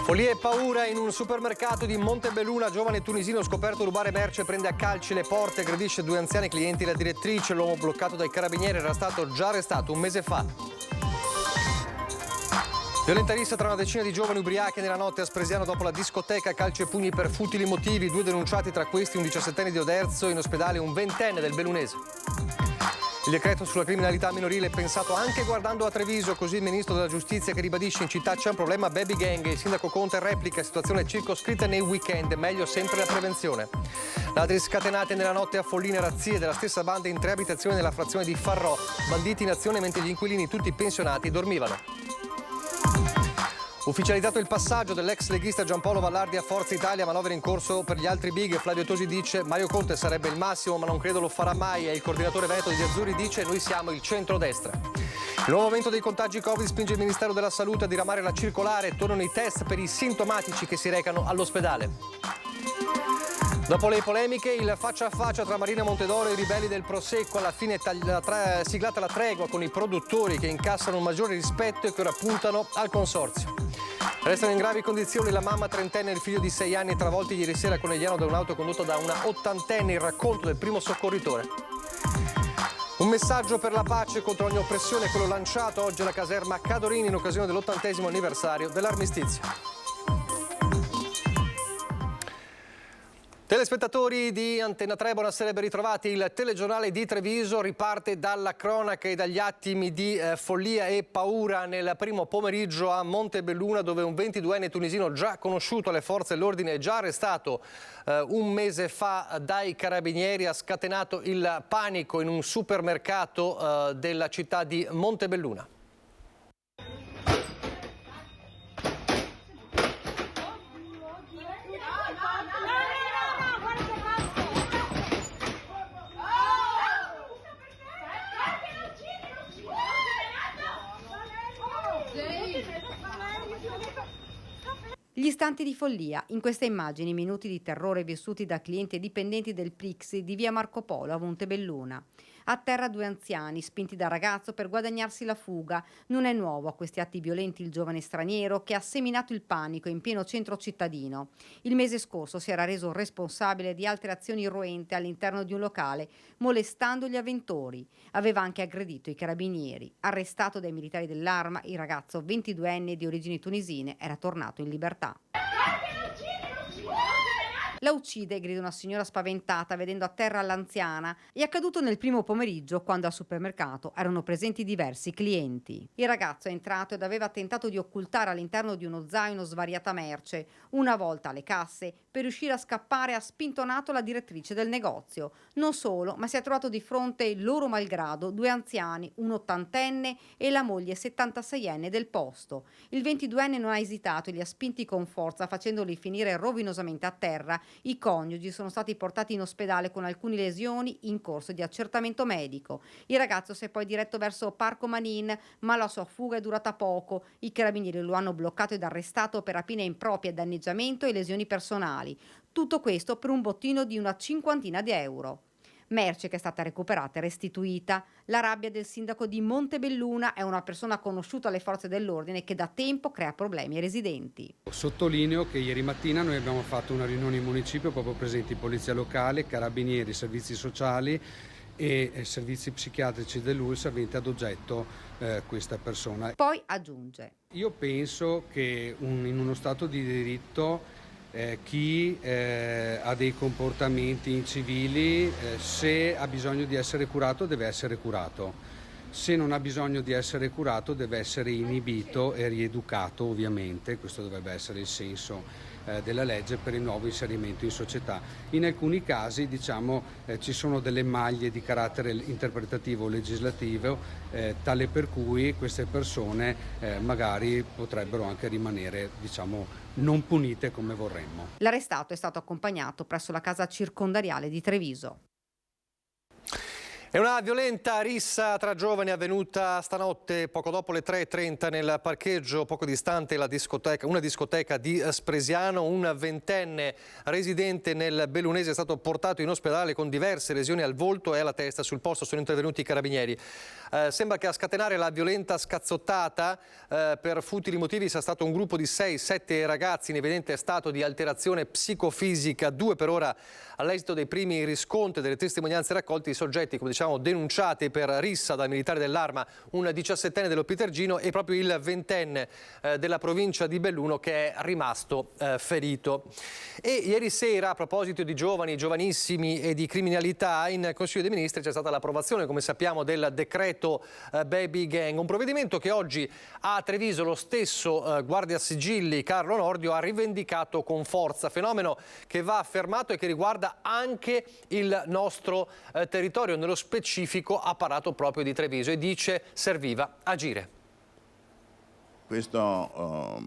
Follia e paura in un supermercato di Montebelluna. Giovane tunisino scoperto rubare merce, prende a calci le porte, aggredisce due anziani clienti. La direttrice, l'uomo bloccato dai carabinieri, era stato già arrestato un mese fa. Violenta rissa tra una decina di giovani ubriachi nella notte a Spresiano dopo la discoteca, calci e pugni per futili motivi. Due denunciati, tra questi un 17enne di Oderzo, in ospedale un 20enne del Bellunese. Il decreto sulla criminalità minorile è pensato anche guardando a Treviso, così il ministro della giustizia che ribadisce in città c'è un problema baby gang. Il sindaco Conte replica: situazione circoscritta nei weekend, meglio sempre la prevenzione. Ladri scatenati nella notte a Folline, razzie della stessa banda in 3 abitazioni nella frazione di Farrò, banditi in azione mentre gli inquilini, tutti pensionati, dormivano. Ufficializzato il passaggio dell'ex leghista Giampaolo Vallardi a Forza Italia, manovra in corso per gli altri big. Flavio Tosi dice: Mario Conte sarebbe il massimo ma non credo lo farà mai, e il coordinatore veneto degli azzurri dice: noi siamo il centrodestra. Il nuovo aumento dei contagi Covid spinge il Ministero della Salute a diramare la circolare. Tornano i test per i sintomatici che si recano all'ospedale. Dopo le polemiche, il faccia a faccia tra Marina Montedoro e i ribelli del Prosecco, alla fine siglata la tregua con i produttori che incassano un maggiore rispetto e che ora puntano al consorzio. Restano in gravi condizioni la mamma trentenne e il figlio di 6 anni, travolti ieri sera a Conegliano da un'auto condotta da una ottantenne. Il racconto del primo soccorritore. Un messaggio per la pace contro ogni oppressione, quello lanciato oggi alla caserma Cadorini in occasione dell'80° anniversario dell'armistizio. Telespettatori di Antenna 3, buonasera e ben ritrovati. Il telegiornale di Treviso riparte dalla cronaca e dagli attimi di follia e paura nel primo pomeriggio a Montebelluna, dove un 22enne tunisino già conosciuto alle forze dell'ordine e già arrestato un mese fa dai carabinieri ha scatenato il panico in un supermercato della città di Montebelluna. Gli istanti di follia. In queste immagini, minuti di terrore vissuti da clienti e dipendenti del Prixi di via Marco Polo a Montebelluna. A terra 2 anziani, spinti dal ragazzo per guadagnarsi la fuga. Non è nuovo a questi atti violenti il giovane straniero che ha seminato il panico in pieno centro cittadino. Il mese scorso si era reso responsabile di altre azioni irruente all'interno di un locale, molestando gli avventori. Aveva anche aggredito i carabinieri. Arrestato dai militari dell'Arma, il ragazzo 22enne di origini tunisine era tornato in libertà. La uccide, grida una signora spaventata vedendo a terra l'anziana. È accaduto nel primo pomeriggio, quando al supermercato erano presenti diversi clienti. Il ragazzo è entrato ed aveva tentato di occultare all'interno di uno zaino svariata merce. Una volta alle casse, per riuscire a scappare ha spintonato la direttrice del negozio. Non solo, ma si è trovato di fronte, loro malgrado, 2 anziani, un ottantenne e la moglie 76enne del posto. Il 22enne non ha esitato e li ha spinti con forza, facendoli finire rovinosamente a terra. I coniugi sono stati portati in ospedale con alcune lesioni in corso di accertamento medico. Il ragazzo si è poi diretto verso Parco Manin, ma la sua fuga è durata poco. I carabinieri lo hanno bloccato ed arrestato per rapina impropria, danneggiamento e lesioni personali. Tutto questo per un bottino di una 50ina di euro. Merce che è stata recuperata e restituita. La rabbia del sindaco di Montebelluna: è una persona conosciuta alle forze dell'ordine che da tempo crea problemi ai residenti. Sottolineo che ieri mattina noi abbiamo fatto una riunione in municipio, proprio presenti polizia locale, carabinieri, servizi sociali e servizi psichiatrici dell'ULSS aventi ad oggetto questa persona. Poi aggiunge: io penso che in uno Stato di diritto chi ha dei comportamenti incivili, se ha bisogno di essere curato deve essere curato, se non ha bisogno di essere curato deve essere inibito e rieducato, ovviamente. Questo dovrebbe essere il senso della legge per il nuovo inserimento in società. In alcuni casi ci sono delle maglie di carattere interpretativo o legislativo tale per cui queste persone magari potrebbero anche rimanere non punite come vorremmo. L'arrestato è stato accompagnato presso la casa circondariale di Treviso. È una violenta rissa tra giovani avvenuta stanotte poco dopo le 3:30 nel parcheggio poco distante una discoteca di Spresiano. Un ventenne residente nel Bellunese è stato portato in ospedale con diverse lesioni al volto e alla testa. Sul posto sono intervenuti i carabinieri. Sembra che a scatenare la violenta scazzottata per futili motivi sia stato un gruppo di 6-7 ragazzi in evidente stato di alterazione psicofisica. 2 per ora all'esito dei primi riscontri delle testimonianze raccolte. I soggetti, come diciamo, denunciati per rissa dal militare dell'Arma, un 17enne dello Pitergino e proprio il ventenne della provincia di Belluno che è rimasto ferito. E ieri sera, a proposito di giovani, giovanissimi e di criminalità, in Consiglio dei Ministri c'è stata l'approvazione, come sappiamo, del decreto Baby Gang, un provvedimento che oggi a Treviso lo stesso guardiasigilli Carlo Nordio ha rivendicato con forza, fenomeno che va affermato e che riguarda anche il nostro territorio, nello specifico ha parlato proprio di Treviso e dice serviva agire. Questo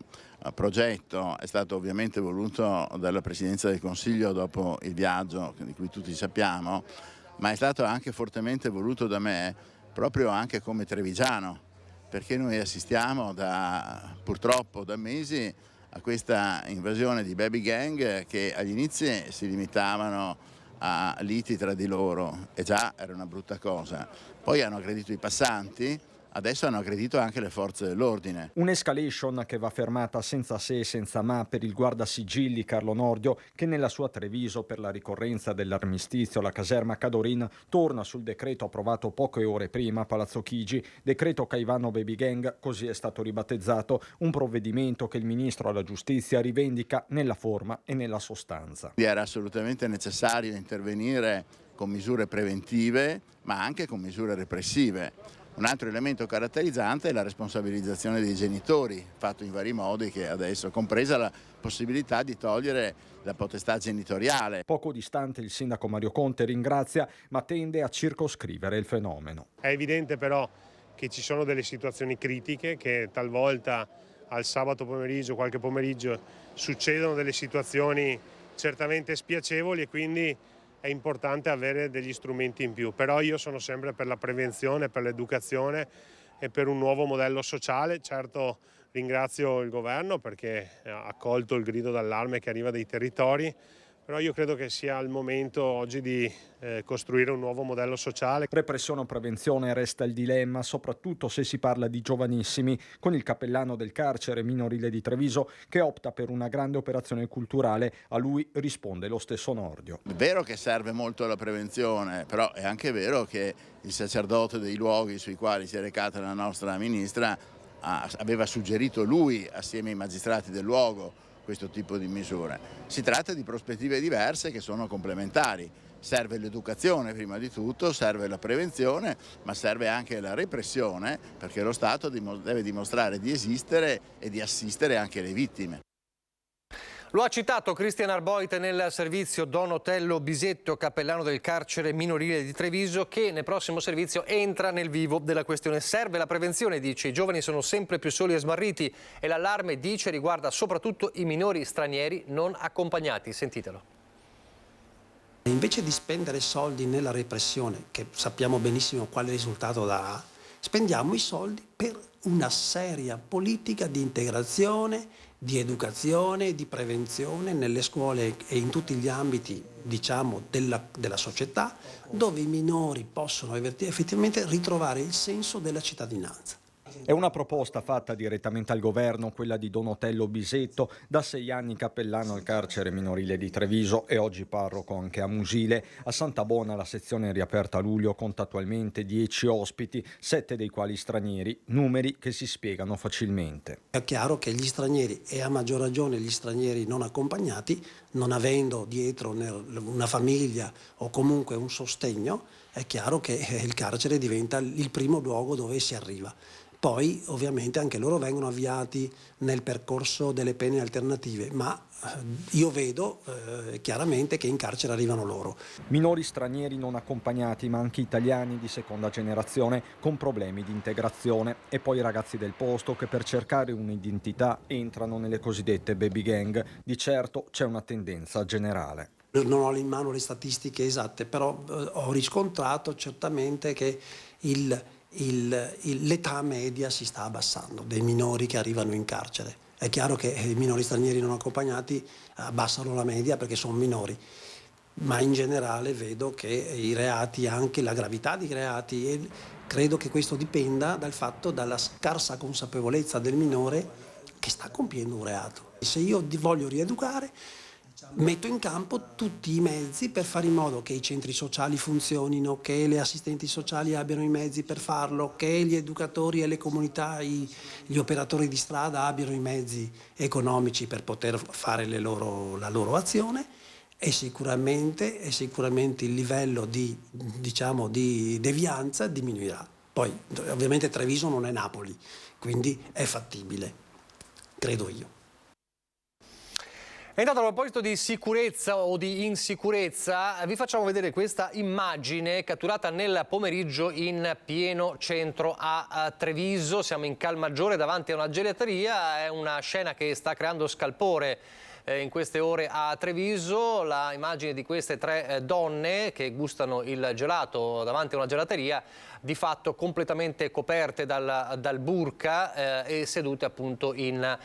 progetto è stato ovviamente voluto dalla Presidenza del Consiglio dopo il viaggio di cui tutti sappiamo, ma è stato anche fortemente voluto da me proprio anche come trevigiano, perché noi assistiamo purtroppo da mesi a questa invasione di baby gang che agli inizi si limitavano a liti tra di loro e già era una brutta cosa. Poi hanno aggredito i passanti, adesso hanno aggredito anche le forze dell'ordine. Un'escalation che va fermata senza se e senza ma per il guardasigilli Carlo Nordio, che nella sua Treviso per la ricorrenza dell'armistizio alla caserma Cadorin torna sul decreto approvato poche ore prima a Palazzo Chigi, decreto Caivano Baby Gang, così è stato ribattezzato, un provvedimento che il ministro alla giustizia rivendica nella forma e nella sostanza. Era assolutamente necessario intervenire con misure preventive, ma anche con misure repressive. Un altro elemento caratterizzante è la responsabilizzazione dei genitori, fatto in vari modi, che adesso, compresa la possibilità di togliere la potestà genitoriale. Poco distante il sindaco Mario Conte ringrazia, ma tende a circoscrivere il fenomeno. È evidente però che ci sono delle situazioni critiche, che talvolta al sabato pomeriggio, qualche pomeriggio, succedono delle situazioni certamente spiacevoli e quindi è importante avere degli strumenti in più, però io sono sempre per la prevenzione, per l'educazione e per un nuovo modello sociale. Certo ringrazio il governo perché ha accolto il grido d'allarme che arriva dai territori, però io credo che sia il momento oggi di costruire un nuovo modello sociale. Repressione o prevenzione resta il dilemma, soprattutto se si parla di giovanissimi, con il cappellano del carcere minorile di Treviso che opta per una grande operazione culturale. A lui risponde lo stesso Nordio. È vero che serve molto la prevenzione, però è anche vero che il sacerdote dei luoghi sui quali si è recata la nostra ministra aveva suggerito lui, assieme ai magistrati del luogo, questo tipo di misure. Si tratta di prospettive diverse che sono complementari. Serve l'educazione prima di tutto, serve la prevenzione, ma serve anche la repressione, perché lo Stato deve dimostrare di esistere e di assistere anche le vittime. Lo ha citato Cristian Arboite nel servizio Don Otello Bisetto, cappellano del carcere minorile di Treviso, che nel prossimo servizio entra nel vivo della questione. Serve la prevenzione, dice, i giovani sono sempre più soli e smarriti e l'allarme, dice, riguarda soprattutto i minori stranieri non accompagnati. Sentitelo. Invece di spendere soldi nella repressione, che sappiamo benissimo quale risultato darà, spendiamo i soldi per una seria politica di integrazione, di educazione, di prevenzione nelle scuole e in tutti gli ambiti, diciamo, della società, dove i minori possono effettivamente ritrovare il senso della cittadinanza. È una proposta fatta direttamente al governo, quella di Don Otello Bisetto, da 6 anni cappellano al carcere minorile di Treviso e oggi parroco anche a Musile. A Santabona la sezione è riaperta a luglio, conta attualmente 10 ospiti, 7 dei quali stranieri, numeri che si spiegano facilmente. È chiaro che gli stranieri, e a maggior ragione gli stranieri non accompagnati, non avendo dietro una famiglia o comunque un sostegno, è chiaro che il carcere diventa il primo luogo dove si arriva. Poi ovviamente anche loro vengono avviati nel percorso delle pene alternative, ma io vedo chiaramente che in carcere arrivano loro. Minori stranieri non accompagnati, ma anche italiani di seconda generazione con problemi di integrazione e poi ragazzi del posto che per cercare un'identità entrano nelle cosiddette baby gang. Di certo c'è una tendenza generale. Non ho in mano le statistiche esatte, però ho riscontrato certamente che l'età media si sta abbassando dei minori che arrivano in carcere. È chiaro che i minori stranieri non accompagnati abbassano la media perché sono minori, ma in generale vedo che i reati, anche la gravità dei reati, e credo che questo dipenda dal fatto, dalla scarsa consapevolezza del minore che sta compiendo un reato. Se io voglio rieducare, metto in campo tutti i mezzi per fare in modo che i centri sociali funzionino, che le assistenti sociali abbiano i mezzi per farlo, che gli educatori e le comunità, gli operatori di strada abbiano i mezzi economici per poter fare la loro azione, e sicuramente il livello di devianza diminuirà. Poi ovviamente Treviso non è Napoli, quindi è fattibile, credo io. E intanto, a proposito di sicurezza o di insicurezza, vi facciamo vedere questa immagine catturata nel pomeriggio in pieno centro a Treviso. Siamo in Calmaggiore davanti a una gelateria, è una scena che sta creando scalpore in queste ore a Treviso. La immagine di queste tre donne che gustano il gelato davanti a una gelateria, di fatto completamente coperte dal burka e sedute appunto in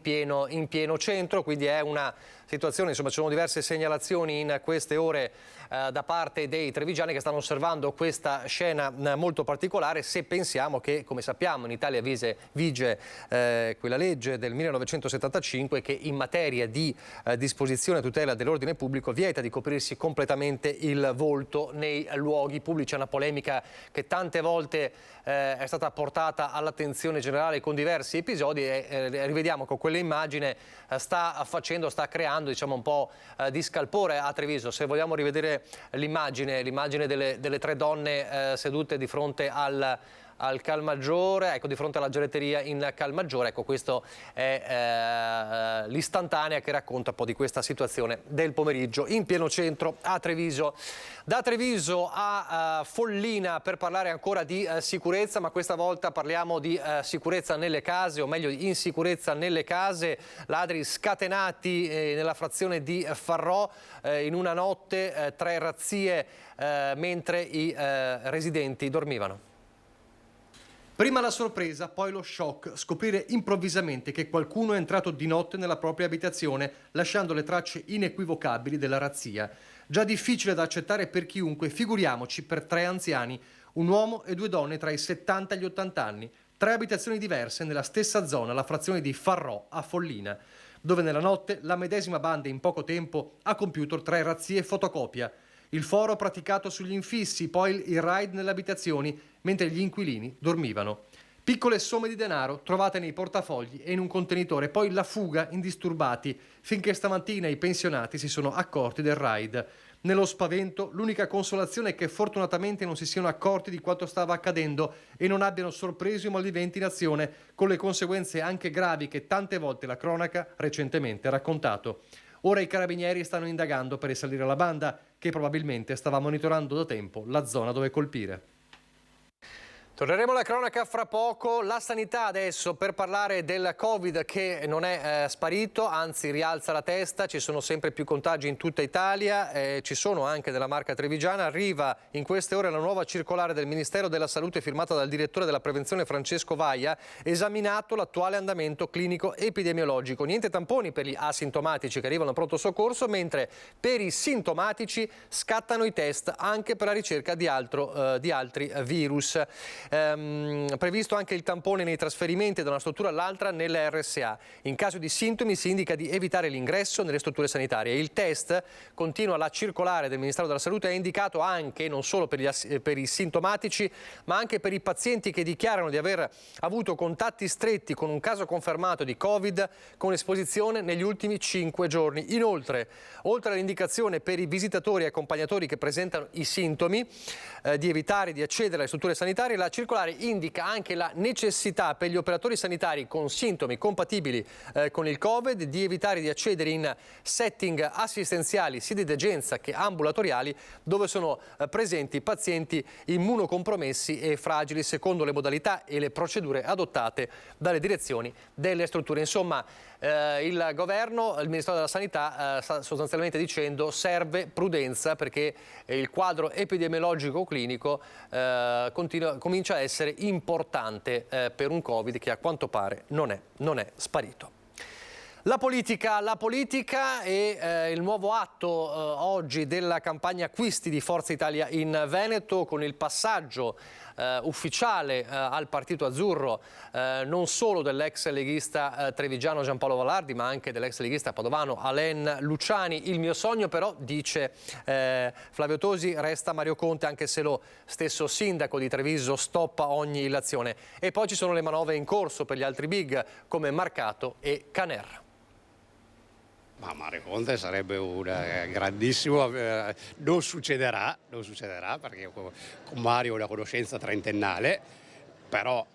pieno centro, quindi è una situazione, insomma, ci sono diverse segnalazioni in queste ore da parte dei trevigiani che stanno osservando questa scena molto particolare, se pensiamo che, come sappiamo, in Italia vige quella legge del 1975 che in materia di disposizione e tutela dell'ordine pubblico vieta di coprirsi completamente il volto nei luoghi pubblici. È una polemica che tante volte è stata portata all'attenzione generale con diversi episodi e rivediamo che quella immagine sta creando, diciamo, un po' di scalpore a Treviso. Se vogliamo rivedere l'immagine delle tre donne sedute di fronte al Calmaggiore, ecco, di fronte alla gelateria in Calmaggiore, ecco, questo è l'istantanea che racconta un po' di questa situazione del pomeriggio in pieno centro a Treviso. Da Treviso a Follina per parlare ancora di sicurezza, ma questa volta parliamo di sicurezza nelle case, o meglio di insicurezza nelle case. Ladri scatenati nella frazione di Farrò, in una notte 3 razzie mentre i residenti dormivano. Prima la sorpresa, poi lo shock, scoprire improvvisamente che qualcuno è entrato di notte nella propria abitazione, lasciando le tracce inequivocabili della razzia. Già difficile da accettare per chiunque, figuriamoci per 3 anziani, un uomo e 2 donne tra i 70 e gli 80 anni, 3 abitazioni diverse nella stessa zona, la frazione di Farrò a Follina, dove nella notte la medesima banda in poco tempo ha compiuto 3 razzie fotocopia. Il foro praticato sugli infissi, poi il raid nelle abitazioni, mentre gli inquilini dormivano. Piccole somme di denaro trovate nei portafogli e in un contenitore, poi la fuga indisturbati, finché stamattina i pensionati si sono accorti del raid. Nello spavento, l'unica consolazione è che fortunatamente non si siano accorti di quanto stava accadendo e non abbiano sorpreso i malviventi in azione, con le conseguenze anche gravi che tante volte la cronaca recentemente ha raccontato. Ora i carabinieri stanno indagando per risalire la banda, che probabilmente stava monitorando da tempo la zona dove colpire. Torneremo alla cronaca fra poco. La sanità adesso per parlare del Covid che non è sparito, anzi rialza la testa, ci sono sempre più contagi in tutta Italia, ci sono anche nella Marca Trevigiana. Arriva in queste ore la nuova circolare del Ministero della Salute firmata dal direttore della prevenzione Francesco Vaia, esaminato l'attuale andamento clinico epidemiologico. Niente tamponi per gli asintomatici che arrivano al pronto soccorso, mentre per i sintomatici scattano i test anche per la ricerca di altri virus. Previsto anche il tampone nei trasferimenti da una struttura all'altra nelle RSA. In caso di sintomi si indica di evitare l'ingresso nelle strutture sanitarie. Il test, continua la circolare del Ministero della Salute, è indicato anche non solo per i sintomatici, ma anche per i pazienti che dichiarano di aver avuto contatti stretti con un caso confermato di Covid con esposizione negli ultimi 5 giorni. Inoltre, oltre all'indicazione per i visitatori e accompagnatori che presentano i sintomi di evitare di accedere alle strutture sanitarie, la circolare indica anche la necessità per gli operatori sanitari con sintomi compatibili con il Covid di evitare di accedere in setting assistenziali sia di degenza che ambulatoriali dove sono presenti pazienti immunocompromessi e fragili secondo le modalità e le procedure adottate dalle direzioni delle strutture. Insomma, il governo, il Ministero della Sanità sta sostanzialmente dicendo serve prudenza perché il quadro epidemiologico clinico comincia a essere importante per un Covid che a quanto pare non è sparito. La politica e il nuovo atto oggi della campagna acquisti di Forza Italia in Veneto con il passaggio ufficiale al partito azzurro non solo dell'ex leghista trevigiano Giampaolo Vallardi ma anche dell'ex leghista padovano Alain Luciani. Il mio sogno però, dice Flavio Tosi, resta Mario Conte anche se lo stesso sindaco di Treviso stoppa ogni illazione. E poi ci sono le manovre in corso per gli altri big come Marcato e Caner. Ma Mario Conte sarebbe un grandissimo, non succederà perché con Mario è una conoscenza trentennale, però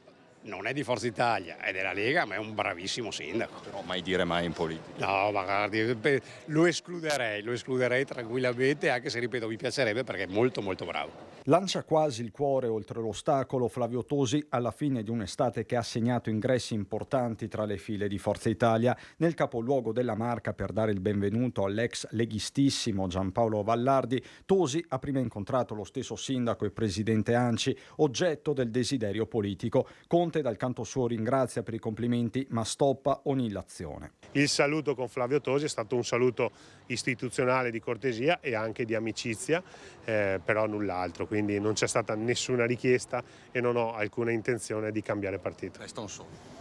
non è di Forza Italia, è della Lega, ma è un bravissimo sindaco. Però mai dire mai in politica. No, ma guardi, lo escluderei tranquillamente, anche se, ripeto, mi piacerebbe perché è molto molto bravo. Lancia quasi il cuore oltre l'ostacolo Flavio Tosi alla fine di un'estate che ha segnato ingressi importanti tra le file di Forza Italia. Nel capoluogo della Marca, per dare il benvenuto all'ex leghistissimo Giampaolo Vallardi, Tosi ha prima incontrato lo stesso sindaco e presidente ANCI, oggetto del desiderio politico. Conte dal canto suo ringrazia per i complimenti ma stoppa ogni illazione. Il saluto con Flavio Tosi è stato un saluto istituzionale di cortesia e anche di amicizia, però null'altro, quindi non c'è stata nessuna richiesta e non ho alcuna intenzione di cambiare partito. Resta un sogno.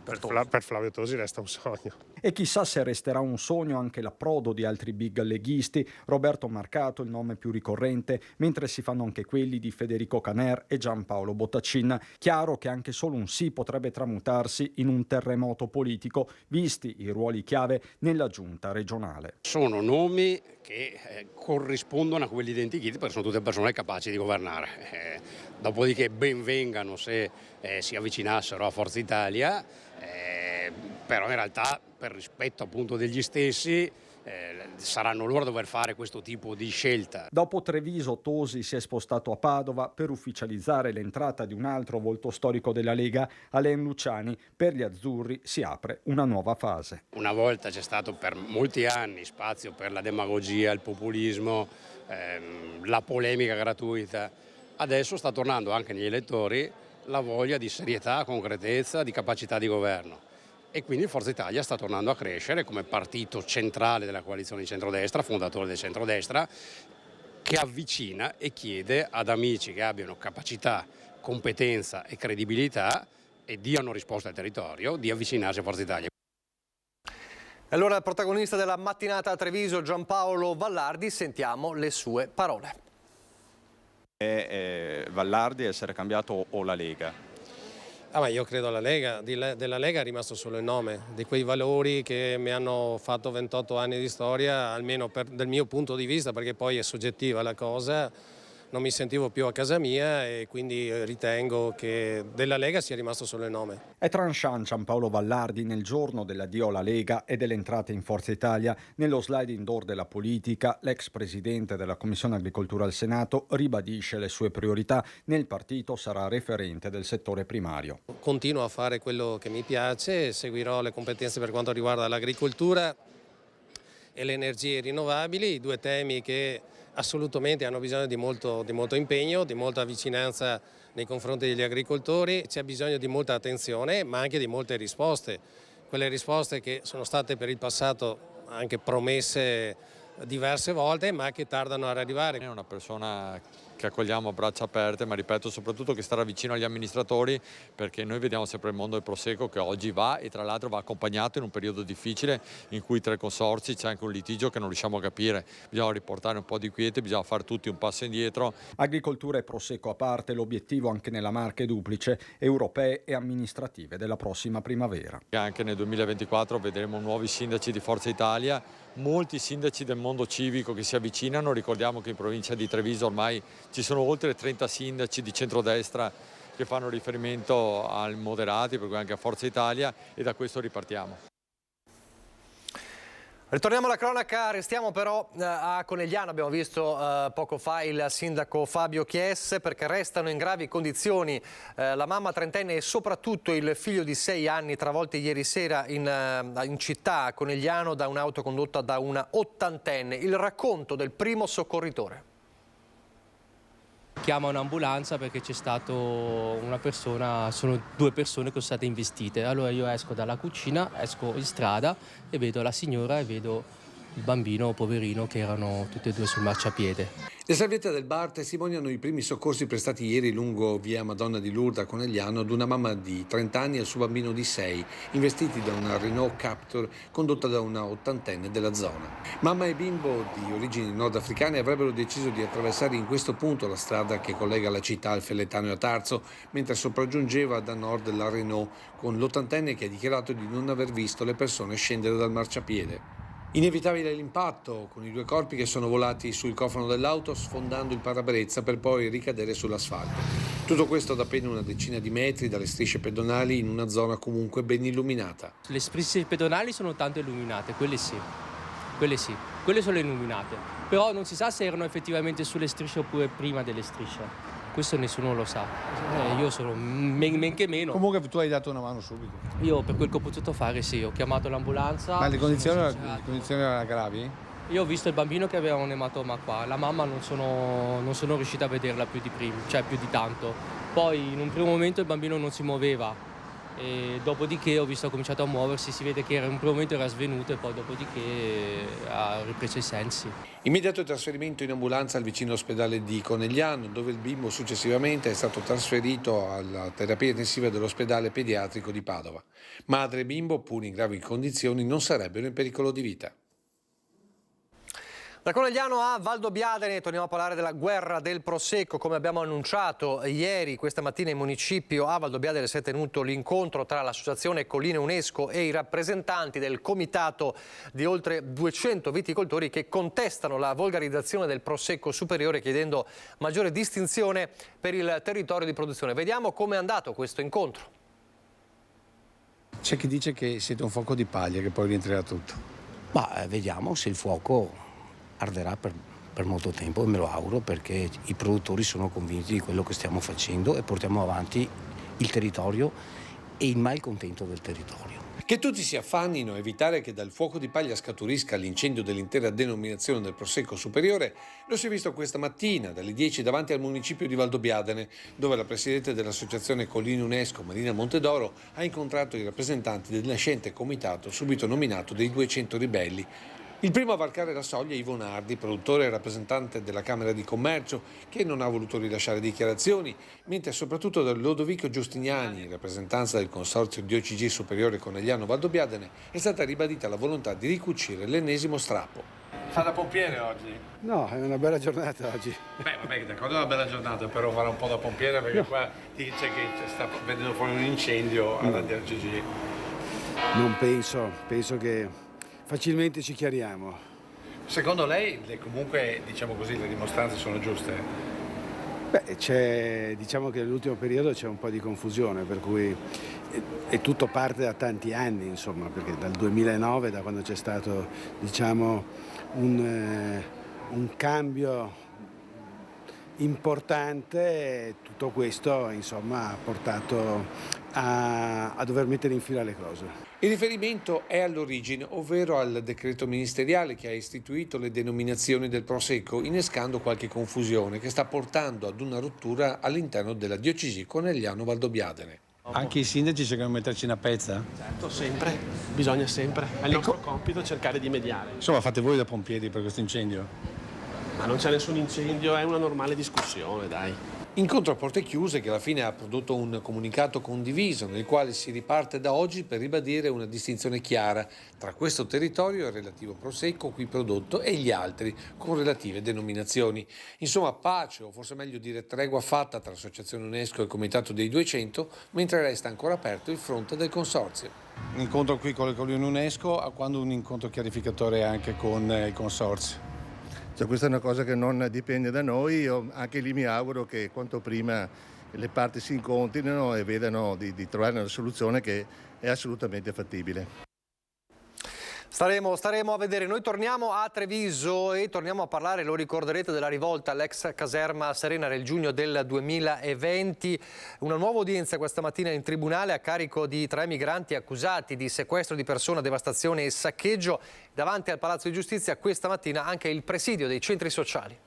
Per Flavio Tosi resta un sogno. E chissà se resterà un sogno anche l'approdo di altri big leghisti. Roberto Marcato, il nome più ricorrente, mentre si fanno anche quelli di Federico Caner e Giampaolo Bottacin. Chiaro che anche solo un sì potrebbe tramutarsi in un terremoto politico, visti i ruoli chiave nella giunta regionale. Sono nomi che corrispondono a quelli identikit perché sono tutte persone capaci di governare. Dopodiché ben vengano se si avvicinassero a Forza Italia, però in realtà per rispetto appunto degli stessi saranno loro a dover fare questo tipo di scelta. Dopo Treviso, Tosi si è spostato a Padova per ufficializzare l'entrata di un altro volto storico della Lega, Alain Luciani. Per gli azzurri si apre una nuova fase. Una volta c'è stato per molti anni spazio per la demagogia, il populismo, la polemica gratuita. Adesso sta tornando anche negli elettori la voglia di serietà, concretezza, di capacità di governo. E quindi Forza Italia sta tornando a crescere come partito centrale della coalizione di centrodestra, fondatore del centrodestra, che avvicina e chiede ad amici che abbiano capacità, competenza e credibilità e diano risposta al territorio di avvicinarsi a Forza Italia. Allora, il protagonista della mattinata a Treviso, Giampaolo Vallardi, sentiamo le sue parole. Vallardi essere cambiato o la Lega? Ma io credo alla Lega, della Lega è rimasto solo il nome, di quei valori che mi hanno fatto 28 anni di storia, almeno dal mio punto di vista, perché poi è soggettiva la cosa, non mi sentivo più a casa mia e quindi ritengo che della Lega sia rimasto solo il nome. È tranchant Giampaolo Vallardi nel giorno dell'addio alla Lega e dell'entrata in Forza Italia. Nello sliding door della politica, l'ex presidente della Commissione Agricoltura al Senato ribadisce le sue priorità. Nel partito sarà referente del settore primario. Continuo a fare quello che mi piace, seguirò le competenze per quanto riguarda l'agricoltura e le energie rinnovabili, i due temi che assolutamente hanno bisogno di molto impegno, di molta vicinanza nei confronti degli agricoltori. C'è bisogno di molta attenzione ma anche di molte risposte, quelle risposte che sono state per il passato anche promesse diverse volte ma che tardano ad arrivare. È una persona che accogliamo a braccia aperte, ma ripeto soprattutto che starà vicino agli amministratori, perché noi vediamo sempre il mondo del Prosecco che oggi va e tra l'altro va accompagnato in un periodo difficile in cui tra i consorzi c'è anche un litigio che non riusciamo a capire. Bisogna riportare un po' di quiete, bisogna fare tutti un passo indietro. Agricoltura e Prosecco a parte, l'obiettivo anche nella Marca è duplice, europee e amministrative della prossima primavera. Anche nel 2024 vedremo nuovi sindaci di Forza Italia, molti sindaci del mondo civico che si avvicinano. Ricordiamo che in provincia di Treviso ormai ci sono oltre 30 sindaci di centrodestra che fanno riferimento ai moderati, per cui anche a Forza Italia, e da questo ripartiamo. Ritorniamo alla cronaca, restiamo però a Conegliano. Abbiamo visto poco fa il sindaco Fabio Chies, perché restano in gravi condizioni la mamma trentenne e soprattutto il figlio di 6 anni, travolti ieri sera in città a Conegliano da un'auto condotta da una ottantenne. Il racconto del primo soccorritore. Chiama un'ambulanza perché c'è stato una persona, sono 2 persone che sono state investite. Allora io esco dalla cucina, esco in strada e vedo la signora e vedo il bambino poverino che erano tutti e 2 sul marciapiede. Le salviette del bar testimoniano i primi soccorsi prestati ieri lungo via Madonna di Lourdes a Conegliano ad una mamma di 30 anni e al suo bambino di 6, investiti da una Renault Captur condotta da una ottantenne della zona. Mamma e bimbo di origini nordafricane avrebbero deciso di attraversare in questo punto la strada che collega la città al Felletano e a Tarso, mentre sopraggiungeva da nord la Renault con l'ottantenne che ha dichiarato di non aver visto le persone scendere dal marciapiede. Inevitabile l'impatto, con i 2 corpi che sono volati sul cofano dell'auto sfondando il parabrezza per poi ricadere sull'asfalto. Tutto questo ad appena una decina di metri dalle strisce pedonali in una zona comunque ben illuminata. Le strisce pedonali sono tanto illuminate, quelle sì, quelle sono illuminate. Però non si sa se erano effettivamente sulle strisce oppure prima delle strisce. Questo nessuno lo sa, io sono men che meno. Comunque tu hai dato una mano subito. Io per quel che ho potuto fare sì, ho chiamato l'ambulanza. Ma le condizioni erano gravi? Io ho visto il bambino che aveva un ematoma qua, la mamma non sono riuscita a vederla più di prima, cioè più di tanto. Poi in un primo momento il bambino non si muoveva e dopodiché ho visto ha cominciato a muoversi, si vede che in un primo momento era svenuto e poi dopodiché ha ripreso i sensi. Immediato trasferimento in ambulanza al vicino ospedale di Conegliano, dove il bimbo successivamente è stato trasferito alla terapia intensiva dell'ospedale pediatrico di Padova. Madre e bimbo, pur in gravi condizioni, non sarebbero in pericolo di vita. Da Conegliano a Valdobbiadene torniamo a parlare della guerra del Prosecco. Come abbiamo annunciato ieri, questa mattina in municipio a Valdobbiadene si è tenuto l'incontro tra l'associazione Colline UNESCO e i rappresentanti del comitato di oltre 200 viticoltori che contestano la volgarizzazione del Prosecco superiore, chiedendo maggiore distinzione per il territorio di produzione. Vediamo come è andato questo incontro. C'è chi dice che siete un fuoco di paglia che poi rientrerà tutto. Ma vediamo se il fuoco arderà per molto tempo, e me lo auguro, perché i produttori sono convinti di quello che stiamo facendo e portiamo avanti il territorio e il malcontento del territorio. Che tutti si affannino a evitare che dal fuoco di paglia scaturisca l'incendio dell'intera denominazione del Prosecco superiore lo si è visto questa mattina dalle 10 davanti al municipio di Valdobbiadene, dove la presidente dell'associazione Colline UNESCO, Marina Montedoro, ha incontrato i rappresentanti del nascente comitato subito nominato dei 200 ribelli. Il primo a varcare la soglia è Ivo Nardi, produttore e rappresentante della Camera di Commercio, che non ha voluto rilasciare dichiarazioni, mentre soprattutto da Lodovico Giustiniani, in rappresentanza del consorzio DOCG Superiore Conegliano Valdobbiadene, è stata ribadita la volontà di ricucire l'ennesimo strappo. Fa da pompiere oggi? No, è una bella giornata oggi. Beh, vabbè, d'accordo, è una bella giornata, però fare un po' da pompiere perché no. Qua dice che sta vedendo fuori un incendio alla DOCG. Non penso che facilmente ci chiariamo. Secondo lei comunque, diciamo così, le dimostranze sono giuste? Beh, diciamo che nell'ultimo periodo c'è un po' di confusione, per cui è tutto parte da tanti anni, insomma, perché dal 2009, da quando c'è stato, diciamo, un cambio importante, tutto questo, insomma, ha portato a dover mettere in fila le cose. Il riferimento è all'origine, ovvero al decreto ministeriale che ha istituito le denominazioni del Prosecco, innescando qualche confusione che sta portando ad una rottura all'interno della DOCG Conegliano Valdobbiadene. Anche i sindaci cercano di metterci una pezza? Certo, sempre, bisogna sempre. È il nostro compito cercare di mediare. Insomma, fate voi da pompieri per questo incendio? Ma non c'è nessun incendio, è una normale discussione, dai. Incontro a porte chiuse che alla fine ha prodotto un comunicato condiviso nel quale si riparte da oggi per ribadire una distinzione chiara tra questo territorio e il relativo Prosecco qui prodotto e gli altri con relative denominazioni. Insomma, pace, o forse meglio dire tregua fatta tra l'Associazione UNESCO e il Comitato dei 200, mentre resta ancora aperto il fronte del consorzio. Un incontro qui con le Colline UNESCO, a quando un incontro chiarificatore anche con il consorzio? Cioè, questa è una cosa che non dipende da noi, io anche lì mi auguro che quanto prima le parti si incontrino e vedano di trovare una soluzione che è assolutamente fattibile. Staremo a vedere. Noi torniamo a Treviso e torniamo a parlare, lo ricorderete, della rivolta all'ex caserma Serena nel giugno del 2020. Una nuova udienza questa mattina in tribunale a carico di 3 migranti accusati di sequestro di persona, devastazione e saccheggio. Davanti al Palazzo di Giustizia questa mattina anche il presidio dei centri sociali.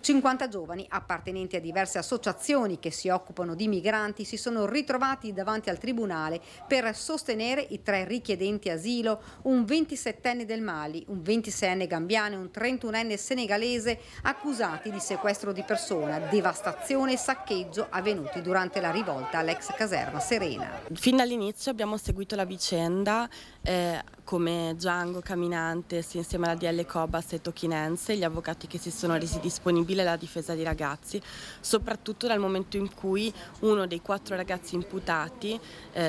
50 giovani appartenenti a diverse associazioni che si occupano di migranti si sono ritrovati davanti al tribunale per sostenere i 3 richiedenti asilo, un 27enne del Mali, un 26enne gambiano e un 31enne senegalese accusati di sequestro di persona, devastazione e saccheggio avvenuti durante la rivolta all'ex caserma Serena. Fin dall'inizio abbiamo seguito la vicenda come Django Caminante insieme alla DL Cobas e Tochinense, gli avvocati che si sono resi disponibili alla difesa dei ragazzi, soprattutto dal momento in cui uno dei 4 ragazzi imputati,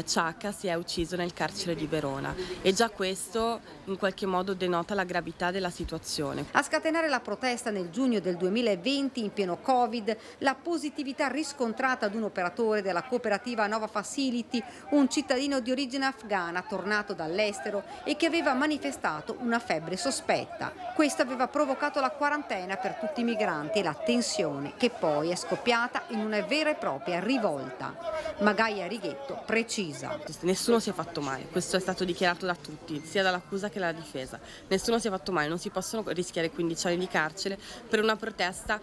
Ciacca, si è ucciso nel carcere di Verona, e già questo in qualche modo denota la gravità della situazione. A scatenare la protesta nel giugno del 2020 in pieno Covid, la positività riscontrata ad un operatore della cooperativa Nova Facility, un cittadino di origine afghana tornato dall'estero e che aveva manifestato una febbre sospetta. Questo aveva provocato la quarantena per tutti i migranti e la tensione che poi è scoppiata in una vera e propria rivolta. Magaia Righetto precisa. Nessuno si è fatto male, questo è stato dichiarato da tutti, sia dall'accusa che dalla difesa. Nessuno si è fatto male, non si possono rischiare 15 anni di carcere per una protesta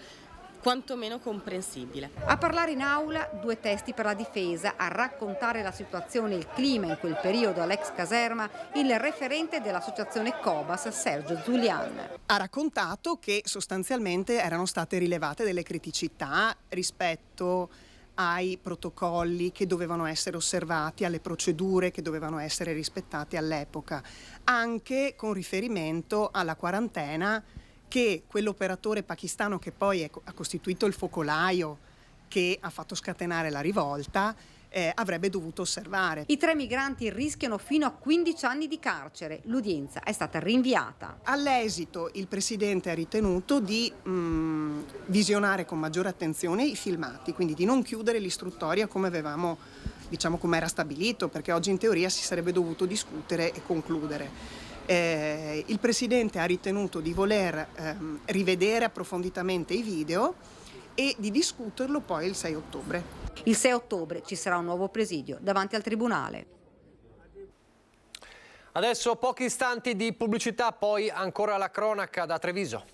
quantomeno comprensibile. A parlare in aula 2 testi per la difesa, a raccontare la situazione e il clima in quel periodo all'ex caserma, il referente dell'associazione Cobas, Sergio Zulian. Ha raccontato che sostanzialmente erano state rilevate delle criticità rispetto ai protocolli che dovevano essere osservati, alle procedure che dovevano essere rispettate all'epoca, anche con riferimento alla quarantena che quell'operatore pakistano che poi ha costituito il focolaio che ha fatto scatenare la rivolta avrebbe dovuto osservare. I 3 migranti rischiano fino a 15 anni di carcere. L'udienza è stata rinviata. All'esito il Presidente ha ritenuto di visionare con maggiore attenzione i filmati, quindi di non chiudere l'istruttoria come avevamo, come era stabilito, perché oggi in teoria si sarebbe dovuto discutere e concludere. Il Presidente ha ritenuto di voler rivedere approfonditamente i video e di discuterlo poi il 6 ottobre. Il 6 ottobre ci sarà un nuovo presidio davanti al Tribunale. Adesso pochi istanti di pubblicità, poi ancora la cronaca da Treviso.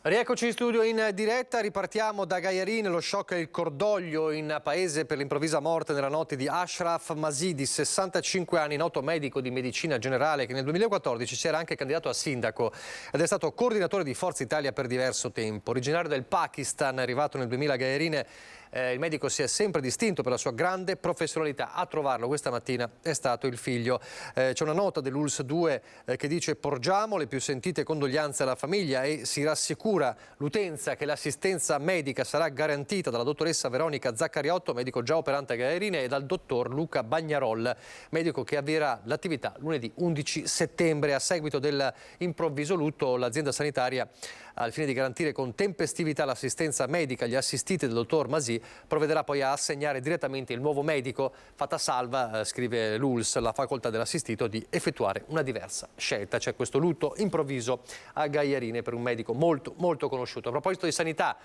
Rieccoci in studio in diretta, ripartiamo da Gaiarin, lo shock e il cordoglio in paese per l'improvvisa morte nella notte di Ashraf Masih, di 65 anni, noto medico di medicina generale che nel 2014 si era anche candidato a sindaco ed è stato coordinatore di Forza Italia per diverso tempo. Originario del Pakistan, arrivato nel 2000 a Gaiarin, il medico si è sempre distinto per la sua grande professionalità. A trovarlo questa mattina è stato il figlio. C'è una nota dell'ULSS 2 che dice: porgiamo le più sentite condoglianze alla famiglia e si rassicura l'utenza che l'assistenza medica sarà garantita dalla dottoressa Veronica Zaccariotto, medico già operante a Gaiarin, e dal dottor Luca Bagnarol, medico che avvierà l'attività lunedì 11 settembre. A seguito dell'improvviso lutto, l'azienda sanitaria, al fine di garantire con tempestività l'assistenza medica agli assistiti del dottor Masih, provvederà poi a assegnare direttamente il nuovo medico, fatta salva, scrive l'ULSS, la facoltà dell'assistito di effettuare una diversa scelta. C'è questo lutto improvviso a Gaiarin per un medico molto conosciuto. A proposito di sanità,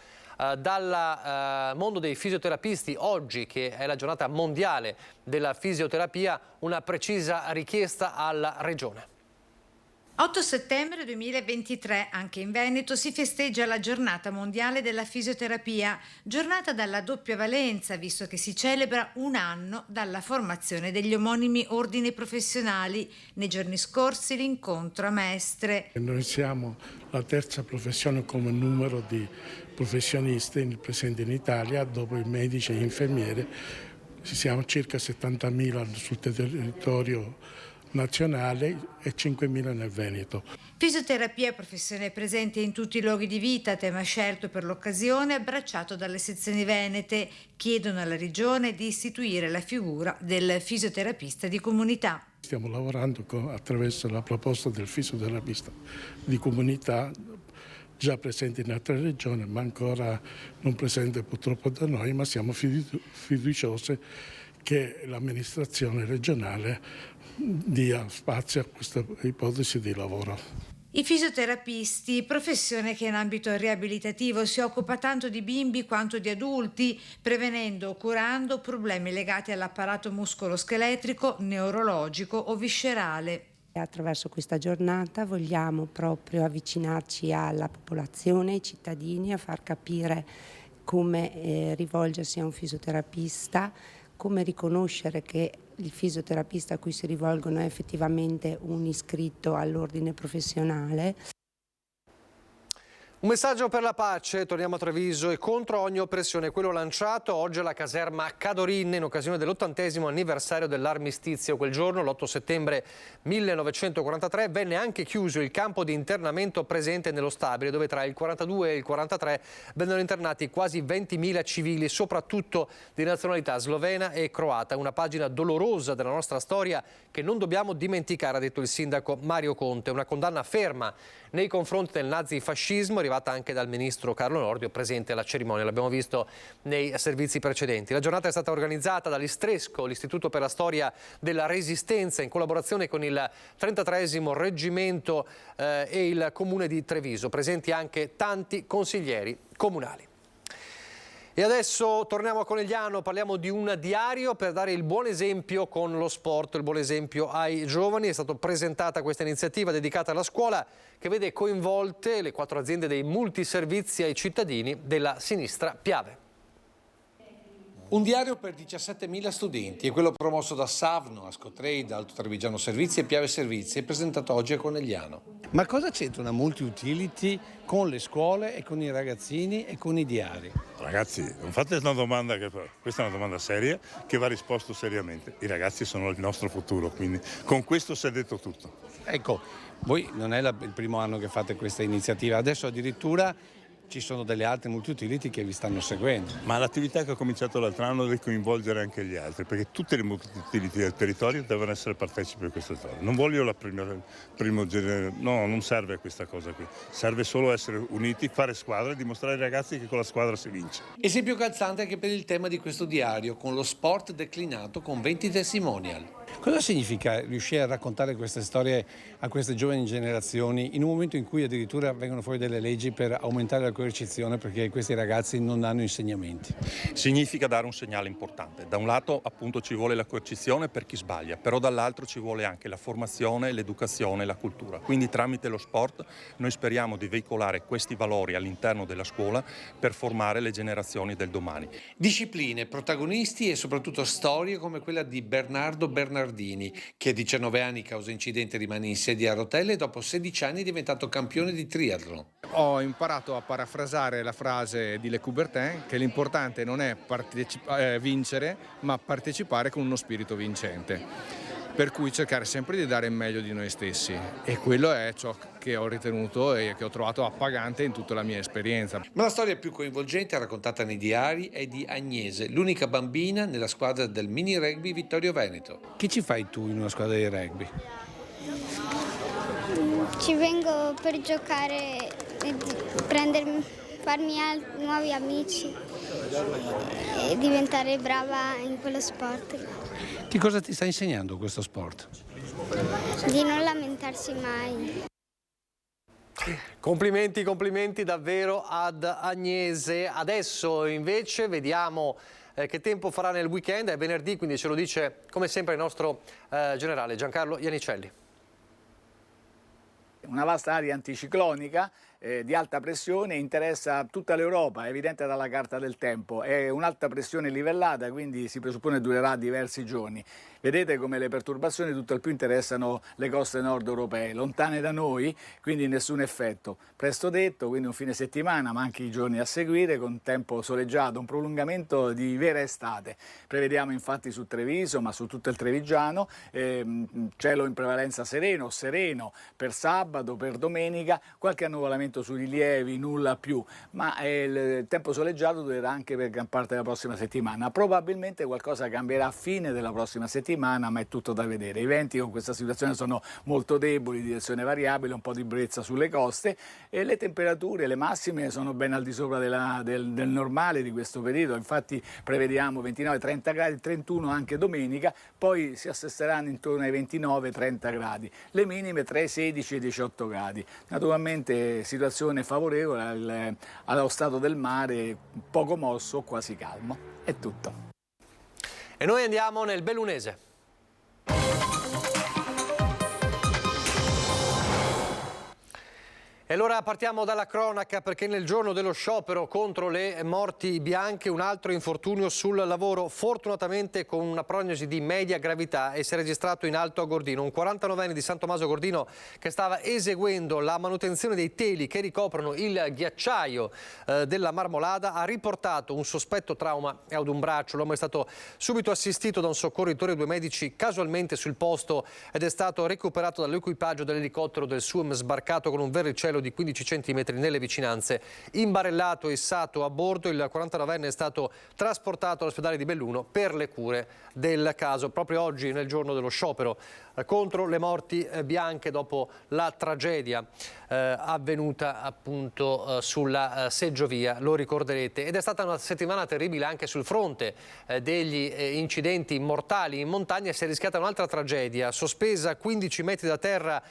dal mondo dei fisioterapisti, oggi che è la giornata mondiale della fisioterapia, una precisa richiesta alla Regione. 8 settembre 2023, anche in Veneto, si festeggia la giornata mondiale della fisioterapia, giornata dalla doppia valenza, visto che si celebra un anno dalla formazione degli omonimi ordini professionali. Nei giorni scorsi l'incontro a Mestre. Noi siamo la terza professione come numero di professionisti presenti in Italia, dopo i medici e gli infermieri. Siamo circa 70.000 sul territorio nazionale e 5.000 nel Veneto. Fisioterapia, professione presente in tutti i luoghi di vita, tema scelto per l'occasione, abbracciato dalle sezioni venete. Chiedono alla Regione di istituire la figura del fisioterapista di comunità. Stiamo lavorando attraverso la proposta del fisioterapista di comunità, già presente in altre regioni, ma ancora non presente purtroppo da noi, ma siamo fiduciosi che l'amministrazione regionale dia spazio a questa ipotesi di lavoro. I fisioterapisti, professione che in ambito riabilitativo si occupa tanto di bimbi quanto di adulti, prevenendo o curando problemi legati all'apparato muscoloscheletrico, neurologico o viscerale. Attraverso questa giornata vogliamo proprio avvicinarci alla popolazione, ai cittadini, a far capire come rivolgersi a un fisioterapista, come riconoscere che il fisioterapista a cui si rivolgono è effettivamente un iscritto all'ordine professionale. Un messaggio per la pace, torniamo a Treviso, e contro ogni oppressione, quello lanciato oggi alla caserma Cadorin in occasione dell'80° anniversario dell'armistizio. Quel giorno, l'8 settembre 1943, venne anche chiuso il campo di internamento presente nello stabile, dove tra il 42 e il 43 vennero internati quasi 20.000 civili, soprattutto di nazionalità slovena e croata. Una pagina dolorosa della nostra storia che non dobbiamo dimenticare, ha detto il sindaco Mario Conte. Una condanna ferma nei confronti del nazifascismo, arrivata anche dal ministro Carlo Nordio, presente alla cerimonia, l'abbiamo visto nei servizi precedenti. La giornata è stata organizzata dall'Istresco, l'Istituto per la Storia della Resistenza, in collaborazione con il 33° Reggimento e il Comune di Treviso, presenti anche tanti consiglieri comunali. E adesso torniamo a Conegliano, parliamo di un diario per dare il buon esempio con lo sport, il buon esempio ai giovani. È stata presentata questa iniziativa dedicata alla scuola che vede coinvolte le 4 aziende dei multiservizi ai cittadini della sinistra Piave. Un diario per 17.000 studenti è quello promosso da Savno, Ascotrade, Alto Trevigiano Servizi e Piave Servizi e presentato oggi a Conegliano. Ma cosa c'entra una multi-utility con le scuole e con i ragazzini e con i diari? Ragazzi, non fate una domanda, questa è una domanda seria che va risposto seriamente. I ragazzi sono il nostro futuro, quindi con questo si è detto tutto. Ecco, voi non è il primo anno che fate questa iniziativa, adesso addirittura ci sono delle altre multi-utility che vi stanno seguendo. Ma l'attività che ho cominciato l'altro anno deve coinvolgere anche gli altri, perché tutte le multi-utility del territorio devono essere partecipi a questa storia. Non voglio la primo genere, no, non serve questa cosa qui. Serve solo essere uniti, fare squadra e dimostrare ai ragazzi che con la squadra si vince. Esempio calzante anche per il tema di questo diario, con lo sport declinato con 20 testimonial. Cosa significa riuscire a raccontare queste storie a queste giovani generazioni in un momento in cui addirittura vengono fuori delle leggi per aumentare la coercizione perché questi ragazzi non hanno insegnamenti? Significa dare un segnale importante. Da un lato appunto ci vuole la coercizione per chi sbaglia, però dall'altro ci vuole anche la formazione, l'educazione, la cultura. Quindi tramite lo sport noi speriamo di veicolare questi valori all'interno della scuola per formare le generazioni del domani. Discipline, protagonisti e soprattutto storie come quella di Bernardo Bernardini, che a 19 anni causa incidente rimane in sedia a rotelle e dopo 16 anni è diventato campione di triathlon. Ho imparato a parafrasare la frase di Le Coubertin che l'importante non è vincere ma partecipare con uno spirito vincente. Per cui cercare sempre di dare il meglio di noi stessi e quello è ciò che ho ritenuto e che ho trovato appagante in tutta la mia esperienza. Ma la storia più coinvolgente raccontata nei diari è di Agnese, l'unica bambina nella squadra del mini rugby Vittorio Veneto. Che ci fai tu in una squadra di rugby? Ci vengo per giocare e farmi nuovi amici e diventare brava in quello sport. Che cosa ti sta insegnando questo sport? Di non lamentarsi mai. Complimenti davvero ad Agnese. Adesso invece vediamo che tempo farà nel weekend. È venerdì, quindi ce lo dice come sempre il nostro generale Giancarlo Iannicelli. Una vasta area anticiclonica di alta pressione interessa tutta l'Europa, è evidente dalla carta del tempo. È un'alta pressione livellata, quindi si presuppone durerà diversi giorni. Vedete come le perturbazioni tutt'al più interessano le coste nord europee, lontane da noi, quindi nessun effetto. Presto detto, quindi un fine settimana, ma anche i giorni a seguire, con tempo soleggiato, un prolungamento di vera estate. Prevediamo infatti su Treviso, ma su tutto il Trevigiano, cielo in prevalenza sereno per sabato, per domenica, qualche annuvolamento soltanto sui rilievi, nulla più, ma il tempo soleggiato durerà anche per gran parte della prossima settimana. Probabilmente qualcosa cambierà a fine della prossima settimana, ma è tutto da vedere. I venti con questa situazione sono molto deboli, direzione variabile, un po' di brezza sulle coste, e le temperature, le massime sono ben al di sopra del normale di questo periodo. Infatti prevediamo 29-30 gradi, 31 anche domenica, poi si assesteranno intorno ai 29-30 gradi, le minime tra i 16 e i 18 gradi. Naturalmente situazione favorevole allo stato del mare, poco mosso, quasi calmo. È tutto. E noi andiamo nel Bellunese. E allora partiamo dalla cronaca, perché nel giorno dello sciopero contro le morti bianche un altro infortunio sul lavoro, fortunatamente con una prognosi di media gravità, e si è registrato in Alto Agordino. Un 49enne di San Tommaso Gordino che stava eseguendo la manutenzione dei teli che ricoprono il ghiacciaio della Marmolada ha riportato un sospetto trauma ad un braccio. L'uomo è stato subito assistito da un soccorritore e 2 medici casualmente sul posto ed è stato recuperato dall'equipaggio dell'elicottero del SUEM sbarcato con un verricello di 15 cm nelle vicinanze. Imbarellato e issato a bordo, il 49enne è stato trasportato all'ospedale di Belluno per le cure del caso. Proprio oggi, nel giorno dello sciopero contro le morti bianche, dopo la tragedia avvenuta appunto sulla seggiovia, lo ricorderete. Ed è stata una settimana terribile anche sul fronte degli incidenti mortali in montagna. Si è rischiata un'altra tragedia, sospesa a 15 metri da terra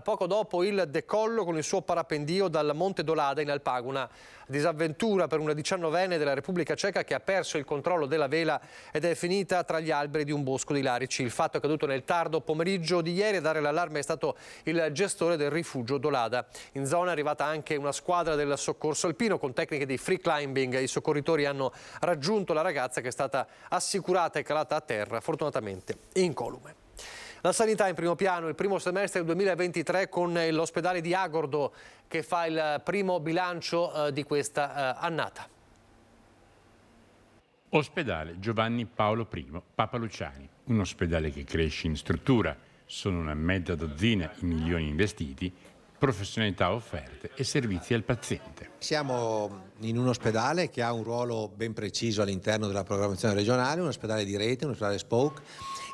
poco dopo il decollo con il suo parapendio dal Monte Dolada in Alpaguna. Disavventura per una 19enne della Repubblica Ceca che ha perso il controllo della vela ed è finita tra gli alberi di un bosco di Larici. Il fatto è accaduto nel tardo pomeriggio di ieri. A dare l'allarme è stato il gestore del rifugio Dolada. In zona è arrivata anche una squadra del soccorso alpino con tecniche di free climbing. I soccorritori hanno raggiunto la ragazza, che è stata assicurata e calata a terra, fortunatamente incolume. La sanità in primo piano, il primo semestre del 2023 con l'ospedale di Agordo che fa il primo bilancio di questa annata. Ospedale Giovanni Paolo I, Papa Luciani, un ospedale che cresce in struttura, sono una mezza dozzina i milioni investiti, professionalità offerte e servizi al paziente. Siamo in un ospedale che ha un ruolo ben preciso all'interno della programmazione regionale, un ospedale di rete, un ospedale spoke,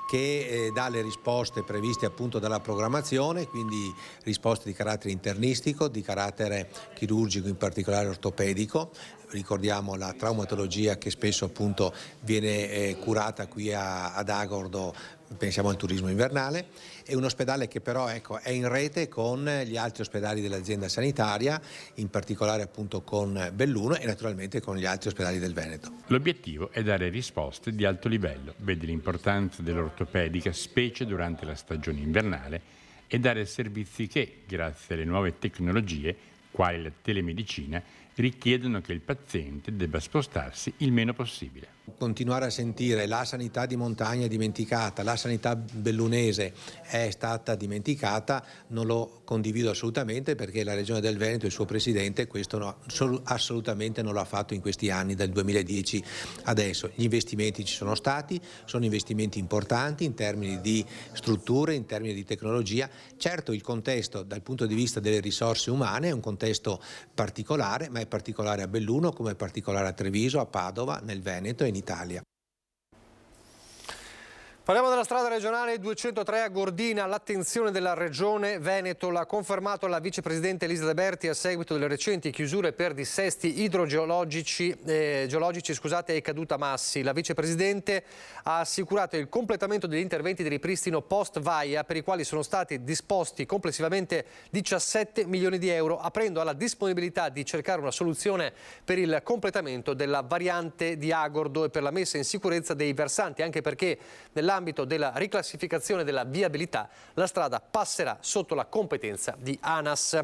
che dà le risposte previste appunto dalla programmazione, quindi risposte di carattere internistico, di carattere chirurgico, in particolare ortopedico. Ricordiamo la traumatologia che spesso appunto viene curata qui ad Agordo, pensiamo al turismo invernale. È un ospedale che però è in rete con gli altri ospedali dell'azienda sanitaria, in particolare appunto con Belluno e naturalmente con gli altri ospedali del Veneto. L'obiettivo è dare risposte di alto livello, vede l'importanza dell'ortopedica specie durante la stagione invernale e dare servizi che, grazie alle nuove tecnologie, quali la telemedicina, richiedono che il paziente debba spostarsi il meno possibile. Continuare a sentire la sanità di montagna è dimenticata, la sanità bellunese è stata dimenticata, non lo condivido assolutamente, perché la Regione del Veneto e il suo Presidente questo assolutamente non l'ha fatto in questi anni, dal 2010 adesso. Gli investimenti ci sono stati, sono investimenti importanti in termini di strutture, in termini di tecnologia. Certo, il contesto dal punto di vista delle risorse umane è un contesto particolare, ma è particolare a Belluno come è particolare a Treviso, a Padova, nel Veneto e in Italia. Parliamo della strada regionale 203 a Gordina. L'attenzione della Regione Veneto l'ha confermato la vicepresidente Elisa De Berti a seguito delle recenti chiusure per dissesti idrogeologici e caduta massi. La vicepresidente ha assicurato il completamento degli interventi di ripristino post-vaia, per i quali sono stati disposti complessivamente 17 milioni di euro, aprendo alla disponibilità di cercare una soluzione per il completamento della variante di Agordo e per la messa in sicurezza dei versanti, anche perché nell'ambito della riclassificazione della viabilità la strada passerà sotto la competenza di ANAS.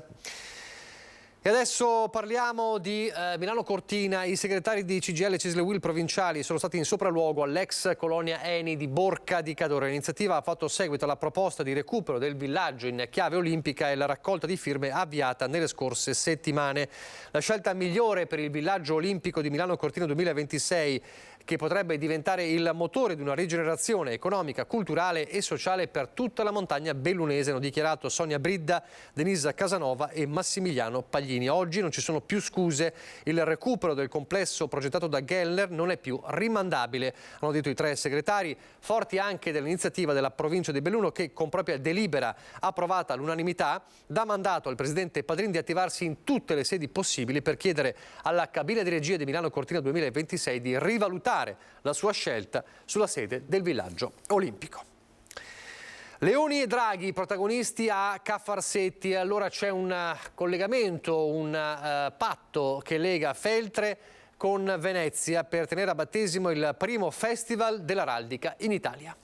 E adesso parliamo di Milano Cortina. I segretari di CGIL e Cisle Will provinciali sono stati in sopralluogo all'ex colonia Eni di Borca di Cadore. L'iniziativa ha fatto seguito alla proposta di recupero del villaggio in chiave olimpica e la raccolta di firme avviata nelle scorse settimane. La scelta migliore per il villaggio olimpico di Milano Cortina 2026, che potrebbe diventare il motore di una rigenerazione economica, culturale e sociale per tutta la montagna bellunese, hanno dichiarato Sonia Bridda, Denisa Casanova e Massimiliano Paglini. Oggi non ci sono più scuse, il recupero del complesso progettato da Gellner non è più rimandabile, hanno detto i 3 segretari, forti anche dell'iniziativa della provincia di Belluno che con propria delibera approvata all'unanimità dà mandato al presidente Padrin di attivarsi in tutte le sedi possibili per chiedere alla cabina di regia di Milano Cortina 2026 di rivalutare la sua scelta sulla sede del villaggio olimpico. Leoni e draghi protagonisti a Ca' Farsetti, allora c'è un collegamento, un patto che lega Feltre con Venezia per tenere a battesimo il primo festival dell'araldica in Italia.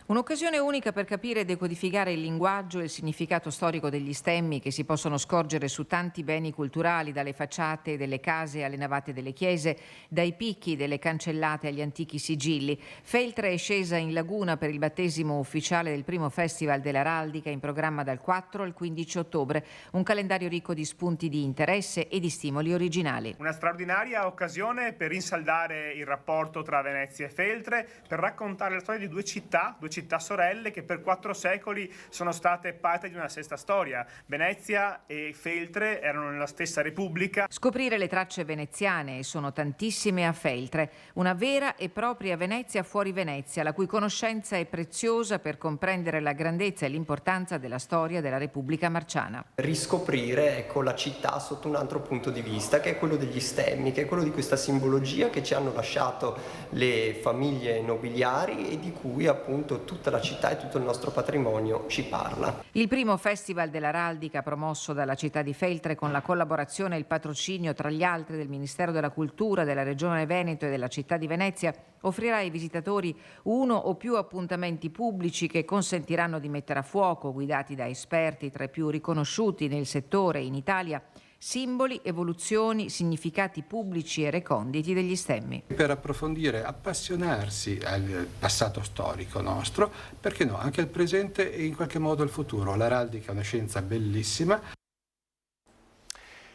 Un'occasione unica per capire e decodificare il linguaggio e il significato storico degli stemmi che si possono scorgere su tanti beni culturali, dalle facciate delle case alle navate delle chiese, dai picchi delle cancellate agli antichi sigilli. Feltre è scesa in laguna per il battesimo ufficiale del primo Festival dell'Araldica in programma dal 4 al 15 ottobre. Un calendario ricco di spunti di interesse e di stimoli originali. Una straordinaria occasione per rinsaldare il rapporto tra Venezia e Feltre, per raccontare la storia di due città sorelle che per 4 secoli sono state parte di una stessa storia. Venezia e Feltre erano nella stessa repubblica. Scoprire le tracce veneziane, e sono tantissime a Feltre, una vera e propria Venezia fuori Venezia, la cui conoscenza è preziosa per comprendere la grandezza e l'importanza della storia della Repubblica Marciana. Riscoprire la città sotto un altro punto di vista, che è quello degli stemmi, che è quello di questa simbologia che ci hanno lasciato le famiglie nobiliari e di cui appunto tutta la città e tutto il nostro patrimonio ci parla. Il primo Festival dell'Araldica, promosso dalla città di Feltre con la collaborazione e il patrocinio tra gli altri del Ministero della Cultura, della Regione Veneto e della città di Venezia, offrirà ai visitatori uno o più appuntamenti pubblici che consentiranno di mettere a fuoco, guidati da esperti tra i più riconosciuti nel settore in Italia, simboli, evoluzioni, significati pubblici e reconditi degli stemmi. Per approfondire, appassionarsi al passato storico nostro, perché no, anche al presente e in qualche modo al futuro. L'Araldica è una scienza bellissima.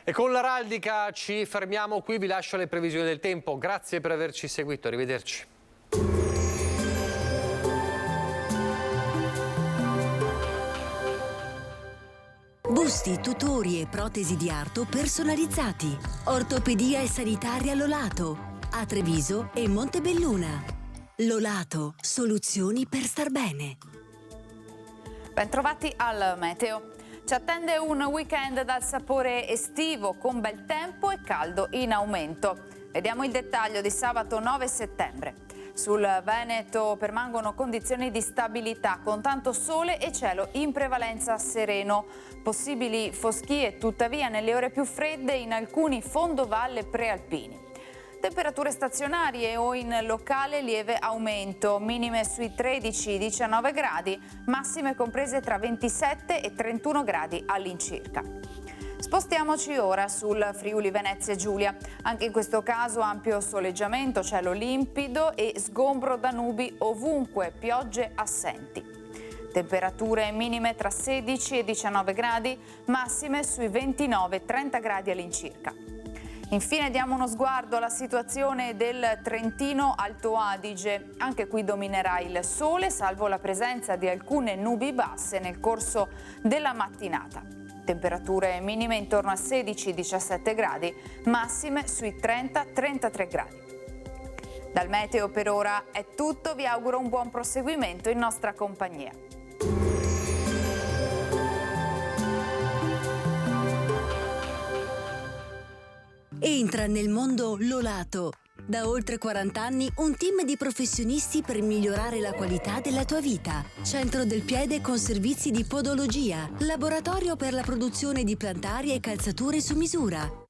E con l'Araldica ci fermiamo qui, vi lascio le previsioni del tempo. Grazie per averci seguito, arrivederci. Busti, tutori e protesi di arto personalizzati. Ortopedia e sanitaria Lolato. A Treviso e Montebelluna. Lolato, soluzioni per star bene. Bentrovati al meteo. Ci attende un weekend dal sapore estivo con bel tempo e caldo in aumento. Vediamo il dettaglio di sabato 9 settembre. Sul Veneto permangono condizioni di stabilità con tanto sole e cielo in prevalenza sereno. Possibili foschie tuttavia nelle ore più fredde in alcuni fondovalle prealpini. Temperature stazionarie o in locale lieve aumento, minime sui 13-19 gradi, massime comprese tra 27 e 31 gradi all'incirca. Spostiamoci ora sul Friuli Venezia Giulia. Anche in questo caso ampio soleggiamento, cielo limpido e sgombro da nubi ovunque, piogge assenti. Temperature minime tra 16 e 19 gradi, massime sui 29-30 gradi all'incirca. Infine diamo uno sguardo alla situazione del Trentino Alto Adige. Anche qui dominerà il sole, salvo la presenza di alcune nubi basse nel corso della mattinata. Temperature minime intorno a 16-17 gradi, massime sui 30-33 gradi. Dal meteo per ora è tutto, vi auguro un buon proseguimento in nostra compagnia. Entra nel mondo Lolato. Da oltre 40 anni un team di professionisti per migliorare la qualità della tua vita. Centro del piede con servizi di podologia, laboratorio per la produzione di plantarie e calzature su misura.